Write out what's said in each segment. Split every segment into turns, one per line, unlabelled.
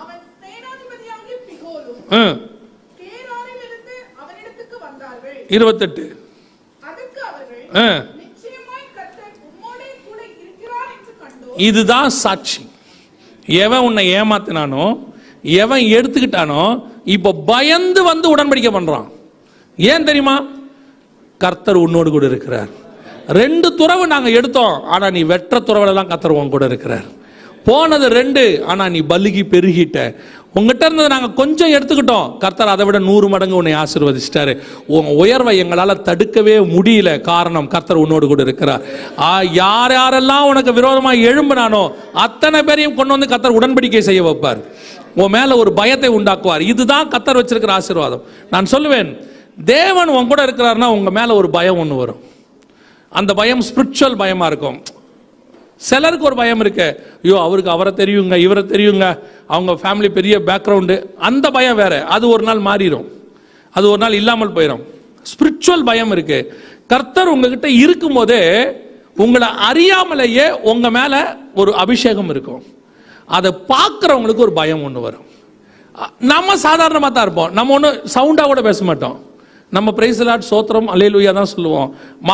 அவன் சேனாதிபதியாகிய பிகோலும் கேராரிலிருந்து அவனிடத்துக்கு வந்தார்கள்.
28.
அதுக்கு அவர்கள் நிச்சயமாய் கர்த்தர் உம்மோடே கூட இருக்கிறார் என்று கண்டோம்.
இதுதான் சாட்சி. எவன் உன்னை ஏமாத்தினானோ, எவன் எடுத்துக்கிட்டானோ, இப்போ பயந்து வந்து உடன்படிக்கை பண்றான். ஏன் தெரியுமா? கர்த்தர் உன்னோடு கூட இருக்கிறார். 2 துறவு நாங்க எடுத்தோம், ஆனா நீ வெற்ற துறவுலாம் கர்த்தர் உன் கூட இருக்கிறார். போனது 2, ஆனா நீ பலுகி பெருகிட்ட. உங்ககிட்ட இருந்தது நாங்க கொஞ்சம் எடுத்துக்கிட்டோம், கர்த்தர் அதை விட 100 மடங்கு உன்னை ஆசீர்வதிச்சிட்டாரு. உன் உயர்வை எங்களால தடுக்கவே முடியல. காரணம், கர்த்தர் உன்னோடு கூட இருக்கிறார். யார் யாரெல்லாம் உனக்கு விரோதமாக எழும்பினானோ அத்தனை பேரையும் கொண்டு வந்து கர்த்தர் உடன்படிக்கை செய்ய வைப்பார். உன் மேல ஒரு பயத்தை உண்டாக்குவார். இதுதான் கர்த்தர் வச்சிருக்கிற ஆசீர்வாதம். நான் சொல்லுவேன், தேவன் உன் கூட இருக்கிறார்னா உங்க மேல ஒரு பயம் ஒன்று வரும். அந்த பயம் ஸ்பிரிச்சுவல் பயமா இருக்கும். சிலருக்கு ஒரு பயம் இருக்கு, ஐயோ அவருக்கு அவரை தெரியுங்க, இவரை தெரியுங்க, அவங்க ஃபேமிலி பெரிய பேக்ரவுண்டு, அந்த பயம் வேற. அது ஒரு நாள் மாறிடும், அது ஒரு நாள் இல்லாமல் போயிடும். ஸ்பிரிச்சுவல் பயம் இருக்கு. கர்த்தர் உங்ககிட்ட இருக்கும் போதே உங்களை அறியாமலேயே உங்க மேல ஒரு அபிஷேகம் இருக்கும். அதை பார்க்குறவங்களுக்கு ஒரு பயம் ஒன்று வரும். நம்ம சாதாரணமாக தான் இருப்போம், நம்ம ஒன்றும் சவுண்டாக கூட பேச மாட்டோம். நம்ம பிரைஸ் தி லார்ட் சோத்திரம் அல்லேலூயா தான் சொல்லுவோம்.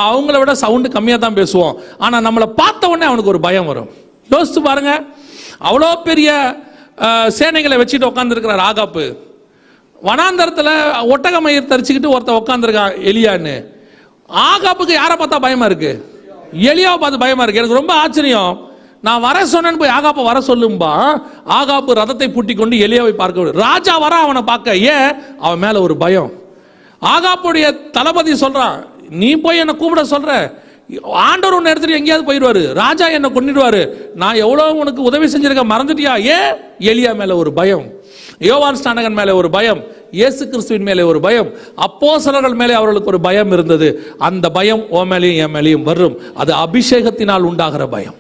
அவங்கள விட சவுண்டு கம்மியாக தான் பேசுவோம். ஆனால் நம்மளை பார்த்த உடனே அவனுக்கு ஒரு பயம் வரும். யோசித்து பாருங்க, அவ்வளோ பெரிய சேனைகளை வச்சுட்டு உட்காந்துருக்கிறார் ஆகாப்பு. வனாந்தரத்தில் ஒட்டக மயிர் தரிச்சுக்கிட்டு ஒருத்தர் உட்காந்துருக்கான் எலியான்னு. ஆகாப்புக்கு யாரை பார்த்தா பயமா இருக்கு? எலியாவை பார்த்து பயமா இருக்கு. எனக்கு ரொம்ப ஆச்சரியம். நான் வர சொன்னேன்னு போய் ஆகாப்பை வர சொல்லும்பா. ஆகாப்பு ரதத்தை பூட்டி கொண்டு எலியாவை பார்க்க, ராஜா வர அவனை பார்க்க. ஏன்? அவன் மேல ஒரு பயம். ஆகாப்புடைய தளபதி சொல்றான், நீ போய் என்ன கூப்பிட சொல்ற, ஆண்டவர் உன்னை எடுத்துட்டு எங்கேயாவது போயிடுவாரு, ராஜா என்னை கொண்டுடுவாரு, நான் எவ்வளவு உனக்கு உதவி செஞ்சிருக்க மறந்துட்டியா? ஏன்? எலியா மேல ஒரு பயம், யோவான் ஸ்நானகன் மேலே ஒரு பயம், இயேசு கிறிஸ்துவின் மேலே ஒரு பயம், அப்போஸ்தலர்கள் மேலே அவர்களுக்கு ஒரு பயம் இருந்தது. அந்த பயம் ஓ மேலேயும் என் மேலேயும் வரும். அது அபிஷேகத்தினால் உண்டாகிற பயம்.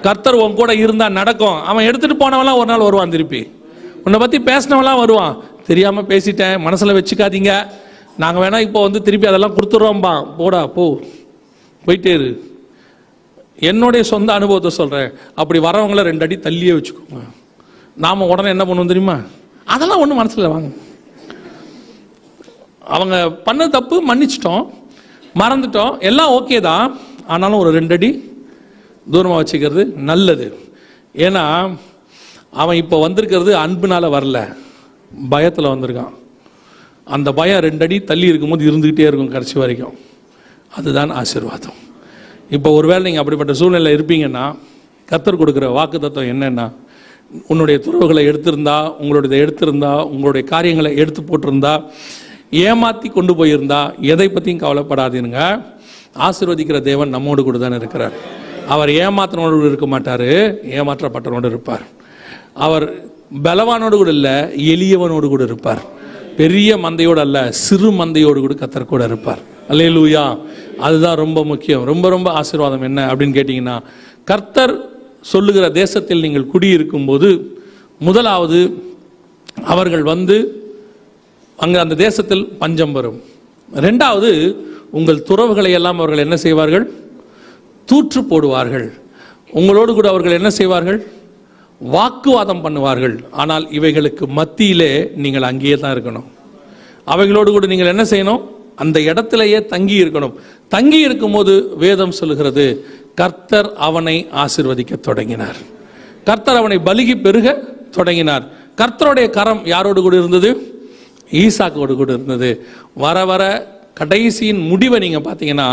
கர்த்தர் உன் கூட இருந்தா நடக்கும். அவன் எடுத்துட்டு போனவெல்லாம் ஒரு நாள் வருவான், திருப்பி உன்னை பத்தி பேசினவெல்லாம் வருவான். தெரியாம பேசிட்டேன், மனசுல வச்சுக்காதீங்க, நாங்க வேணா இப்போ வந்து திருப்பி அதெல்லாம் கொடுத்துட்றோம்பா, போடா போ, போயிட்டே இரு. என்னுடைய சொந்த அனுபவத்தை சொல்றேன். அப்படி வரவங்கள 2 அடி தள்ளியே வச்சுக்கோங்க. நாம உடனே என்ன பண்ணுவோம் தெரியுமா? அதெல்லாம் ஒன்றும் மனசுல வாங்க, அவங்க பண்ண தப்பு மன்னிச்சிட்டோம், மறந்துட்டோம், எல்லாம் ஓகே தான். ஆனாலும் ஒரு 2 அடி தூரமாக வச்சுக்கிறது நல்லது. ஏன்னா அவன் இப்போ வந்திருக்கிறது அன்புனால வரல, பயத்தில் வந்திருக்கான். அந்த பயம் 2 அடி தள்ளி இருக்கும்போது இருந்துக்கிட்டே இருக்கும் கடைசி வரைக்கும். அதுதான் ஆசீர்வாதம். இப்போ ஒருவேளை நீங்கள் அப்படிப்பட்ட சூழ்நிலை இருப்பீங்கன்னா, கர்த்தர் கொடுக்குற வாக்கு தத்துவம் என்னன்னா, உன்னுடைய துறவுகளை எடுத்திருந்தா, உங்களுடைய எடுத்திருந்தா, உங்களுடைய காரியங்களை எடுத்து போட்டிருந்தா, ஏமாற்றி கொண்டு போயிருந்தா, எதை பற்றியும் கவலைப்படாதீங்க. ஆசீர்வதிக்கிற தேவன் நம்மோடு கூட தான் இருக்கிறார். அவர் ஏமாத்தினோடு இருக்க மாட்டார், ஏமாற்றப்பட்டனோடு இருப்பார். அவர் பலவானோடு கூட இல்லை, எளியவனோடு கூட இருப்பார். பெரிய மந்தையோடு அல்ல, சிறு மந்தையோடு கூட கர்த்தர் கூட இருப்பார். அல்லேலூயா. அதுதான் ரொம்ப முக்கியம். ரொம்ப ரொம்ப ஆசீர்வாதம் என்ன அப்படின்னு கேட்டிங்கன்னா, கர்த்தர் சொல்லுகிற தேசத்தில் நீங்கள் குடியிருக்கும் போது முதலாவது அவர்கள் வந்து அங்கே அந்த தேசத்தில் பஞ்சம் வரும். 2வது உங்கள் துறவுகளை எல்லாம் அவர்கள் என்ன செய்வார்கள்? தூற்று போடுவார்கள். உங்களோடு கூட அவர்கள் என்ன செய்வார்கள்? வாக்குவாதம் பண்ணுவார்கள். ஆனால் இவைகளுக்கு மத்தியிலே நீங்கள் அங்கேயே தான் இருக்கணும். அவைகளோடு கூட நீங்கள் என்ன செய்யணும்? அந்த இடத்திலேயே தங்கி இருக்கணும். தங்கி இருக்கும்போது வேதம் சொல்லுகிறது, கர்த்தர் அவனை ஆசீர்வதிக்க தொடங்கினார். கர்த்தர் அவனை பலுகி பெருக தொடங்கினார். கர்த்தருடைய கரம் யாரோடு கூட இருந்தது? ஈசாக்கோடு கூட இருந்தது. வர வர கடைசியின் முடிவை நீங்க பார்த்தீங்கன்னா,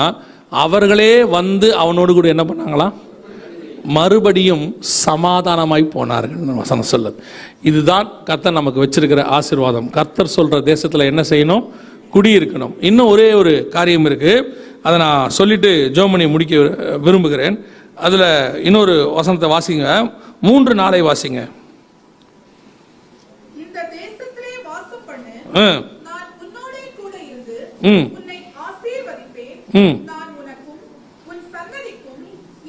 அவர்களே வந்து அவனோடு கூட என்ன பண்ணாங்களாம்? மறுபடியும் சமாதானமாய் போனார்கள் வசனம் சொல்லுது. இதுதான் கர்த்தர் நமக்கு வச்சிருக்கிற ஆசீர்வாதம். கர்த்தர் சொல்ற தேசத்துல என்ன செய்யணும்? குடியிருக்கணும். இன்னும் ஒரே ஒரு காரியம் இருக்கு, அதை நான் சொல்லிட்டு ஜோமனி முடிக்க விரும்புகிறேன். அதுல இன்னொரு வசனத்தை வாசிங்க, 3:4 வாசிங்க.
இந்த தேசத்திலே வாசம் பண்ணு, நான் உன்னோடே கூட இருந்து உன்னை ஆசீர்வதிப்பேன், நான் உனக்கும் உன் சந்ததிக்கும்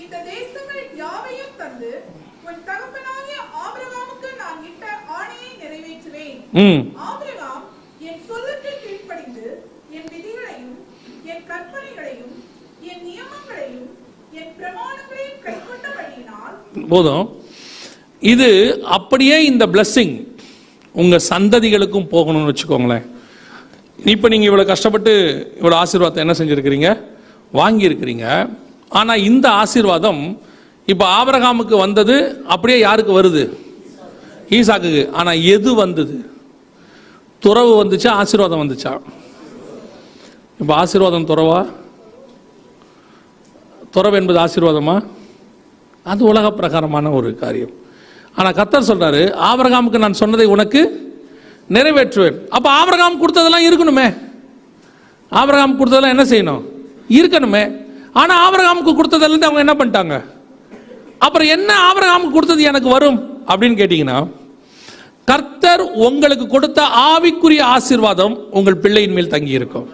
இந்த தேசங்கள் யாவையும் தந்து உன் தகப்பனாகிய ஆபிரகாமுக்கு நான் இட்ட ஆணையை நிறைவேற்றுவேன். ஆபிரகாம் என் சொல்லுக்கு கீழ்ப்படிந்து என் விதிகளையும் என் கற்பனைகளையும் என் நியமங்களையும் என் பிரமாணங்களையும் கைக்கொண்டபடியினால்.
போதும். இது அப்படியே இந்த பிளஸ்ஸிங் உங்க சந்ததிகளுக்கும் போகணும்னு வச்சுக்கோங்களேன். இப்போ நீங்க இவ்வளவு கஷ்டப்பட்டு இவ்வளவு ஆசீர்வாதத்தை என்ன செஞ்சிருக்கிறீங்க, வாங்கி இருக்கிறீங்க. ஆனா இந்த ஆசீர்வாதம் இப்ப ஆபிரகாமுக்கு வந்தது அப்படியே யாருக்கு வருது, ஈசாக்குக்கு. ஆனா எது வந்தது, துறவு வந்துச்சா ஆசீர்வாதம் வந்துச்சா? இப்ப ஆசீர்வாதம் துறவா, துறவு என்பது ஆசீர்வாதமா? அது உலக பிரகாரமான ஒரு காரியம். ஆனா கர்த்தர் சொல்றாரு, ஆபிரகாமுக்கு நான் சொன்னதை உனக்கு நிறைவேற்றுவேன். அப்ப ஆபிரகாம் கொடுத்ததெல்லாம் இருக்கணுமே, ஆபிரகாம் கொடுத்ததெல்லாம் என்ன செய்யணும், இருக்கணுமே. ஆனா ஆபிரகாமுக்கு கொடுத்ததெல்லாம் அவங்க என்ன பண்ணிட்டாங்க? அப்புறம் என்ன ஆபிரகாமுக்கு கொடுத்தது எனக்கு வரும் அப்படின்னு கேட்டீங்கன்னா, கர்த்தர் உங்களுக்கு கொடுத்த ஆவிக்குரிய ஆசீர்வாதம் உங்கள் பிள்ளையின் மேல் தங்கி இருக்கும்.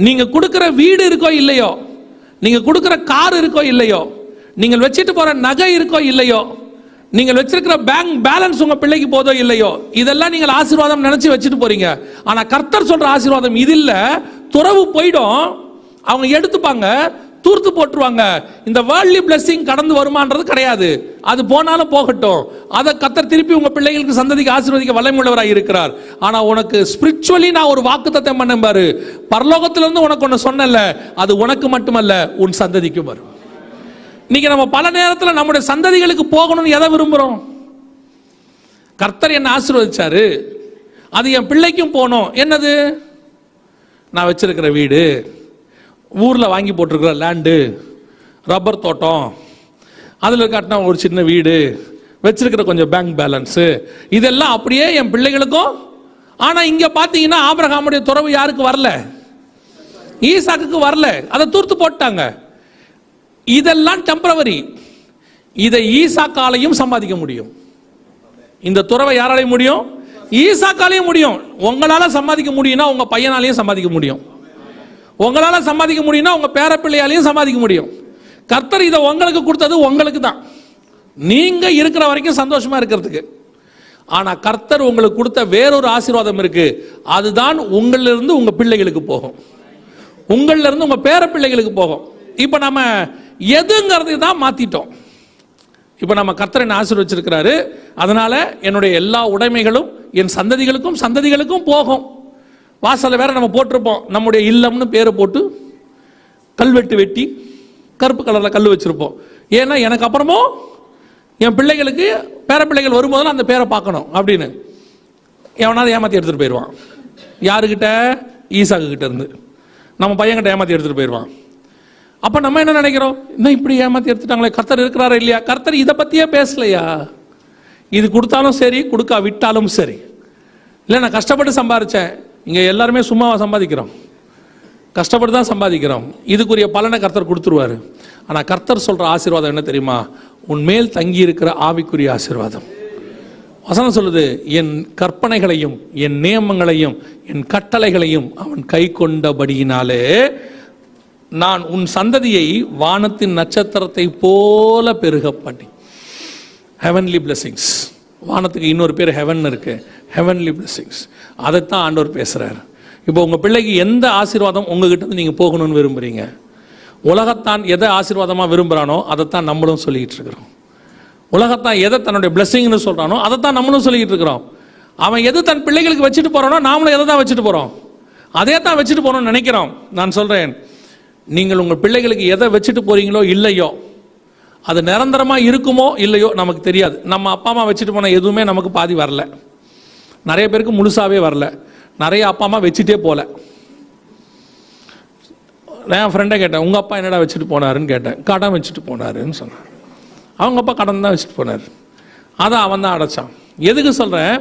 நீங்க கொடுக்கிற வீடு இருக்கோ இல்லையோ, நீங்க கொடுக்கிற கார் இருக்கோ இல்லையோ, நீங்கள் வச்சிட்டு போற நகை இருக்கோ இல்லையோ, நீங்கள் வச்சிருக்கிற பேங்க் பேலன்ஸ் உங்க பிள்ளைக்கு போதோ இல்லையோ, இதெல்லாம் நீங்கள் ஆசீர்வாதம் நினைச்சு வச்சுட்டு போறீங்க. ஆனா கர்த்தர் சொல்ற ஆசீர்வாதம் இது இல்ல. துறவு போயிடும், அவங்க எடுத்துப்பாங்க, தூர்த்து போட்டுருவாங்க. இந்த வேர்ல்ட்லி பிளெஸிங் கடந்து வருமானது கிடையாது. அது போனாலும் போகட்டும், அதை கர்த்தர் திருப்பி உங்க பிள்ளைகளுக்கு சந்ததிக்கு ஆசீர்வதிக்க வல்லமையுள்ளவராக இருக்கிறார். ஆனா உனக்கு ஸ்பிரிச்சுவலி நான் ஒரு வாக்குத்தத்தம் பண்ணேன் பாரு, பரலோகத்திலிருந்து உனக்கு ஒன்று சொன்னல, அது உனக்கு மட்டுமல்ல உன் சந்ததிக்கும் வரும். இன்னைக்கு நம்ம பல நேரத்தில் நம்முடைய சந்ததிகளுக்கு போகணும்னு எதை விரும்புகிறோம்? கர்த்தர் என்ன ஆசீர்வதிச்சாரு, அது என் பிள்ளைக்கும் போகணும். என்னது, நான் வச்சிருக்கிற வீடு, ஊரில் வாங்கி போட்டிருக்கிற லேண்டு, ரப்பர் தோட்டம், அதில் காட்டின ஒரு சின்ன வீடு, வச்சிருக்கிற கொஞ்சம் பேங்க் பேலன்ஸு, இதெல்லாம் அப்படியே என் பிள்ளைகளுக்கும். ஆனால் இங்கே பார்த்தீங்கன்னா ஆபிரகாமுடைய துறவு யாருக்கு வரல, ஈசாக்குக்கு வரல, அதை தூர்த்து போட்டாங்க. இதெல்லாம் டெம்பரவரி. இதை ஈசாக்காலையும் சம்பாதிக்க முடியும். இந்த துறவை யாராலையும் முடியும், ஈசாக்காலையும் முடியும். உங்களால சம்பாதிக்க முடியும்னா உங்க பையனாலையும் சம்பாதிக்க முடியும், உங்களால சம்பாதிக்க முடியும்னா உங்க பேரப்பிள்ளையாலையும் சம்பாதிக்க முடியும். கர்த்தர் இதை உங்களுக்கு கொடுத்தது உங்களுக்கு தான், நீங்க இருக்கிற வரைக்கும் சந்தோஷமா இருக்கிறதுக்கு. ஆனா கர்த்தர் உங்களுக்கு கொடுத்த வேறொரு ஆசீர்வாதம் இருக்கு, அதுதான் உங்களிலிருந்து உங்க பிள்ளைகளுக்கு போகும், உங்களிலிருந்து உங்க பேரப்பிள்ளைகளுக்கு போகும். இப்ப நம்ம எதுங்கிறது தான் மாத்திட்டோம். இப்ப நம்ம கர்த்தர் என்ன ஆசீர்வதிச்சிருக்கிறாரு, அதனால என்னுடைய எல்லா உடைமைகளும் என் சந்ததிகளுக்கும் சந்ததிகளுக்கும் போகும். வாசல்ல வேற நம்ம போட்டிருப்போம், நம்முடைய இல்லம்னு பேரை போட்டு கல்வெட்டு வெட்டி கருப்பு கலர்ல கல் வச்சிருப்போம். ஏன்னா எனக்கு அப்புறமும் என் பிள்ளைகளுக்கு பேரப்பிள்ளைகள் வரும்போது அந்த பேரை பார்க்கணும் அப்படின்னு. எவனாவது ஏமாத்தி எடுத்துட்டு போயிடுவான். யாருக்கிட்ட, ஈசாக்கு கிட்ட இருந்து நம்ம பையன்கிட்ட ஏமாத்தி எடுத்துட்டு போயிடுவான். அப்ப நம்ம என்ன நினைக்கிறோம், இன்னும் இப்படி ஏமாத்தி எடுத்துட்டாங்களே, கர்த்தர் இருக்கிறாரா இல்லையா? கர்த்தர் இதை பத்தியே பேசலையா? இது கொடுத்தாலும் சரி, கொடுக்கா விட்டாலும் சரி. இல்லை நான் கஷ்டப்பட்டு சம்பாதிச்சேன், இங்க எல்லாருமே சும்மாவா சம்பாதிக்கிறோம், கஷ்டப்பட்டு தான் சம்பாதிக்கிறோம். இதுக்குரிய பலனை கர்த்தர் கொடுத்துருவாரு. ஆனா கர்த்தர் சொல்ற ஆசீர்வாதம் என்ன தெரியுமா, உன் மேல் தங்கி இருக்கிற ஆவிக்குரிய ஆசீர்வாதம். வசனம் சொல்லுது, என் கற்பனைகளையும் என் நியமங்களையும் என் கட்டளைகளையும் அவன் கை கொண்டபடியினாலே நான் உன் சந்ததியை வானத்தின் நட்சத்திரத்தை போல பெருக பண்ணி. Heavenly blessings. வானத்துக்கு இன்னொரு பேர் ஹெவன் இருக்கு, ஹெவன்லி பிளெஸிங்ஸ். அதைத்தான் ஆண்டவர் பேசுறாரு. இப்போ உங்க பிள்ளைக்கு எந்த ஆசீர்வாதம் உங்ககிட்ட இருந்து நீங்க போகணும்னு விரும்புறீங்க? உலகத்தான் எதை ஆசீர்வாதமா விரும்புறானோ அதைத்தான் நம்மளும் சொல்லிட்டு இருக்கிறோம். உலகத்தான் எதை தன்னுடைய பிளெஸிங்னு சொல்றானோ அதைத்தான் நம்மளும் சொல்லிட்டு இருக்கிறோம். அவன் எது தன் பிள்ளைகளுக்கு வச்சுட்டு போறானோ நாமளும் எதை தான் வச்சுட்டு போறோம், அதே தான் வச்சுட்டு போறோம்னு நினைக்கிறோம். நான் சொல்றேன், நீங்கள் உங்கள் பிள்ளைகளுக்கு எதை வச்சுட்டு போறீங்களோ இல்லையோ, அது நிரந்தரமா இருக்குமோ இல்லையோ நமக்கு தெரியாது. நம்ம அப்பா அம்மா வச்சுட்டு போன எதுவுமே நமக்கு பாதி வரல, நிறைய பேருக்கு முழுசாவே வரல, நிறைய அப்பா அம்மா வச்சுட்டே போல. நான் என் ஃப்ரெண்டை கேட்டேன், உங்க அப்பா என்னடா வச்சுட்டு போனாருன்னு கேட்டேன். கடன் வச்சுட்டு போனாருன்னு சொன்னான். அவங்க அப்பா கடன் தான் வச்சுட்டு போனார், அதை அவன் தான் அடைச்சான். எதுக்கு சொல்றேன்,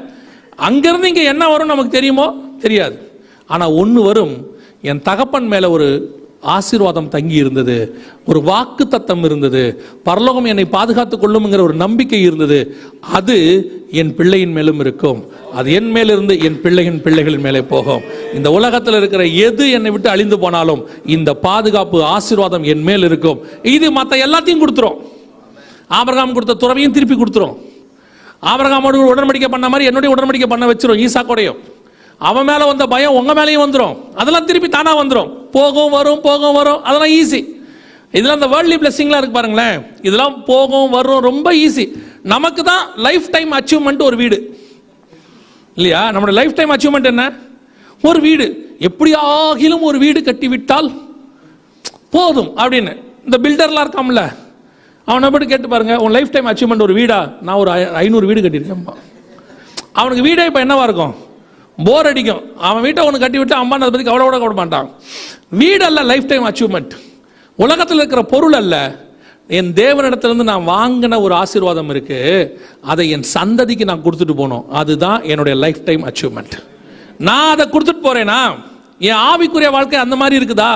அங்கிருந்து இங்க என்ன வரும் நமக்கு தெரியுமோ தெரியாது. ஆனா ஒன்று வரும், என் தகப்பன் மேல ஒரு ஆசீர்வாதம் தங்கி இருந்தது, ஒரு வாக்கு தத்தம் இருந்தது, பரலோகம் என்னை பாதுகாத்துக் கொள்ளும்ங்கிற ஒரு நம்பிக்கை இருந்தது. அது என் பிள்ளையின் மேலும் இருக்கும், அது என் மேலிருந்து என் பிள்ளைகளின் மேலே போகும். இந்த உலகத்தில் இருக்கிற எது என்னை விட்டு அழிந்து போனாலும் இந்த பாதுகாப்பு ஆசீர்வாதம் என் மேல் இருக்கும். இது மற்ற எல்லாத்தையும் கொடுத்துரும். ஆபிரகாம் கொடுத்த துறவையும் திருப்பி கொடுத்துரும். ஆபிரகாமோடு உடன்படிக்கை பண்ண மாதிரி என்னுடைய உடன்படிக்கை பண்ண வச்சிரும். ஈசாக்கோடையும் அவன் மேல வந்த பயம் உங்க மேலேயும் வந்துடும். அதெல்லாம் திருப்பி தானா வந்துடும். போகும் வரும் போகும் வரும், அதெல்லாம் ஈஸி. இதெல்லாம் இந்த வேர்ல்ட்லி பிளெஸிங்லாம் இருக்கு பாருங்களேன், இதெல்லாம் போகும் வரும் ரொம்ப ஈஸி. நமக்கு தான் லைஃப் டைம் அச்சீவ்மெண்ட் ஒரு வீடு இல்லையா? நம்மளோட லைஃப் டைம் அச்சீவ்மெண்ட் என்ன? ஒரு வீடு. எப்படியாகிலும் ஒரு வீடு கட்டி விட்டால் போதும் அப்படின்னு இந்த பில்டர்லாம் இருக்காமல, அவனை போட்டு கேட்டு பாருங்க, உன் லைஃப் டைம் அச்சீவ்மெண்ட் ஒரு வீடா? நான் ஒரு 500 வீடு கட்டியிருக்கேன். அவனுக்கு வீடே இப்போ என்னவா இருக்கும்? போர் அடிக்கும். அவன் வீட்டை ஒன்று கட்டி விட்டு அம்மா அதை பற்றி கவலை மாட்டான். வீடு அல்ல லைஃப் டைம் அச்சீவ்மெண்ட். உலகத்தில் இருக்கிற பொருள் அல்ல. என் தேவனிடத்திலிருந்து நான் வாங்கின ஒரு ஆசீர்வாதம் இருக்கு, அதை என் சந்ததிக்கு நான் கொடுத்துட்டு போனோம். அதுதான் என்னுடைய லைஃப் டைம் அச்சீவ்மெண்ட். நான் அதை கொடுத்துட்டு போறேனா? என் ஆவிக்குரிய வாழ்க்கை அந்த மாதிரி இருக்குதா?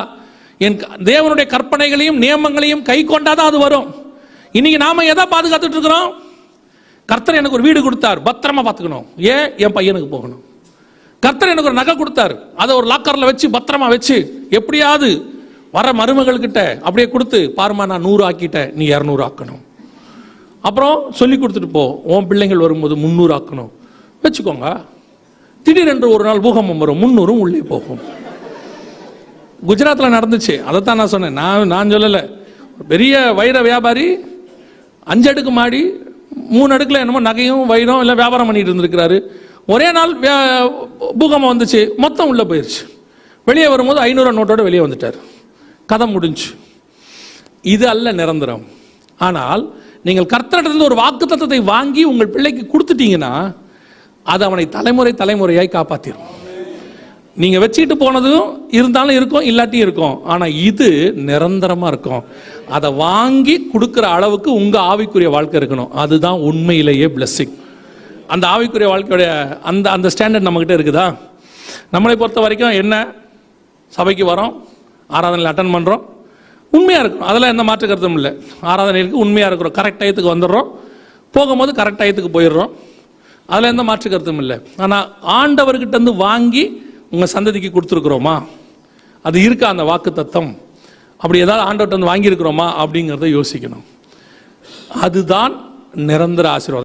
என் தேவனுடைய கற்பனைகளையும் நியமங்களையும் கை கொண்டாதான் அது வரும். இன்னைக்கு நாம எதை பாதுகாத்துட்டு இருக்கிறோம்? கர்த்தர் எனக்கு ஒரு வீடு கொடுத்தார், பத்திரமா பார்த்துக்கணும். ஏன்? என் பையனுக்கு போகணும். கர்த்தர் எனக்கு ஒரு நகை கொடுத்தார், அதை ஒரு லாக்கர்ல வச்சு பத்திரமா வச்சு எப்படியாவது வர மருமகள் கிட்ட அப்படியே கொடுத்து, பாருமா நான் 100 ஆக்கிட்டேன், நீ 200 ஆக்கணும். அப்புறம் சொல்லி கொடுத்துட்டு போ, உன் பிள்ளைங்கள் வரும்போது 300 ஆக்கணும் வச்சுக்கோங்க. திடீரென்று ஒரு நாள் பூகம்பம் வரும், 300 உள்ளே போகும். குஜராத்தில் நடந்துச்சு. அதைத்தான் நான் சொன்னேன். நான் சொல்லலை. பெரிய வைர வியாபாரி 5 அடுக்கு மாடி 3 அடுக்குல என்னமோ நகையும் வைரம் இல்லை வியாபாரம் பண்ணிட்டு இருந்திருக்கிறாரு. ஒரே நாள் பூகம்பம் வந்துச்சு, மொத்தம் உள்ள போயிருச்சு. வெளியே வரும்போது 500 நோட்டோட வெளியே வந்துட்டார். கதை முடிஞ்சு. இது அல்ல நிரந்தரம். ஆனால் நீங்கள் கர்த்தரிடத்திலிருந்து ஒரு வாக்குத்தத்தத்தை வாங்கி உங்கள் பிள்ளைக்கு கொடுத்துட்டீங்கன்னா அது அவனை தலைமுறையாய் காப்பாத்திரும். நீங்க வச்சுட்டு போனதும் இருந்தாலும் இருக்கும், இல்லாட்டியும் இருக்கும். ஆனா இது நிரந்தரமா இருக்கும். அதை வாங்கி கொடுக்கிற அளவுக்கு உங்க ஆவிக்குரிய வாழ்க்கை இருக்கணும். அதுதான் உண்மையிலேயே பிளெஸிங். அந்த ஆவிக்குரிய வாழ்க்கையுடைய அந்த ஸ்டாண்டர்ட் நம்ம கிட்ட இருக்குதா? நம்மளை பொறுத்த வரைக்கும் என்ன, சபைக்கு வரோம், ஆராதனையில் அட்டன் பண்ணுறோம், உண்மையாக இருக்கிறோம், அதெல்லாம் எந்த மாற்று கருத்தும் இல்லை. ஆராதனைக்கு உண்மையாக இருக்கிறோம், கரெக்ட் டயத்துக்கு வந்துடுறோம், போகும்போது கரெக்ட் டயத்துக்கு போயிடுறோம், அதில் எந்த மாற்று கருத்தும் இல்லை. ஆனால் ஆண்டவர்கிட்ட இருந்து வாங்கி உங்கள் சந்ததிக்கு கொடுத்துருக்குறோமா? அது இருக்கா அந்த வாக்கு தத்தம்? அப்படி ஏதாவது ஆண்டவர்கிட்ட வந்து வாங்கியிருக்கிறோமா அப்படிங்கிறத யோசிக்கணும். அதுதான் நிரந்தர ஆசீர்வாதம்.